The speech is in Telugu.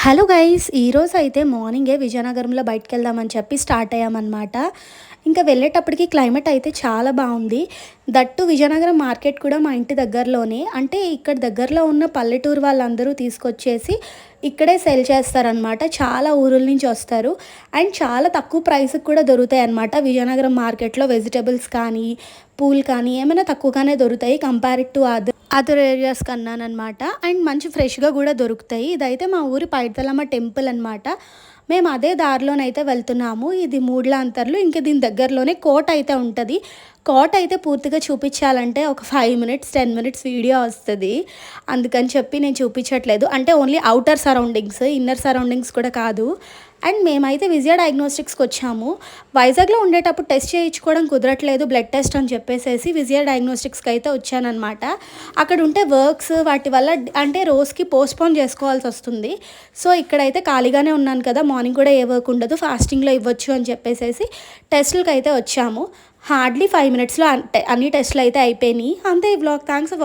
హలో గైస్, ఈరోజు అయితే మార్నింగే విజయనగరంలో బయటకెళ్దామని చెప్పి స్టార్ట్ అయ్యామన్నమాట. ఇంకా వెళ్ళేటప్పటికి క్లైమేట్ అయితే చాలా బాగుంది. దట్టు విజయనగరం మార్కెట్ కూడా మా ఇంటి దగ్గరలోనే. అంటే ఇక్కడ దగ్గరలో ఉన్న పల్లెటూరు వాళ్ళందరూ తీసుకొచ్చేసి ఇక్కడే సెల్ చేస్తారనమాట. చాలా ఊరుల నుంచి వస్తారు అండ్ చాలా తక్కువ ప్రైస్కి కూడా దొరుకుతాయి అన్నమాట. విజయనగరం మార్కెట్లో వెజిటేబుల్స్ కానీ పూలు కానీ ఏమైనా తక్కువగానే దొరుకుతాయి కంపేర్డ్ టు అదర్ ఏరియాస్ కన్నానమాట. అండ్ మంచి ఫ్రెష్గా కూడా దొరుకుతాయి. ఇదైతే మా ఊరి పైడితల్లమ్మ టెంపుల్ అనమాట. మేము అదే దారిలోనైతే వెళ్తున్నాము. ఇది మూడ్లాంతర్లు. ఇంక దీని దగ్గరలోనే కోట అయితే ఉంటుంది. కోట అయితే పూర్తిగా చూపించాలంటే ఒక 5 మినిట్స్ 10 మినిట్స్ వీడియో వస్తుంది. అందుకని చెప్పి నేను చూపించట్లేదు. అంటే only outer surroundings, inner surroundings కూడా కాదు. అండ్ మేమైతే విజయ డయాగ్నోస్టిక్స్కి వచ్చాము. వైజాగ్లో ఉండేటప్పుడు టెస్ట్ చేయించుకోవడం కుదరట్లేదు, బ్లడ్ టెస్ట్ అని చెప్పేసి విజయ డయాగ్నోస్టిక్స్కి అయితే వచ్చానమాట. అక్కడ ఉంటే వర్క్స్ వాటి వల్ల అంటే రోజుకి పోస్ట్పోన్ చేసుకోవాల్సి వస్తుంది. సో ఇక్కడైతే ఖాళీగానే ఉన్నాను కదా, మార్నింగ్ కూడా ఏ వర్క్ ఉండదు, ఫాస్టింగ్లో ఇవ్వచ్చు అని చెప్పేసి టెస్టులకి అయితే వచ్చాము. హార్డ్లీ 5 మినిట్స్లో అన్ని టెస్టులు అయితే అయిపోయినాయి. అంతే ఈ వ్లాగ్. Thanks for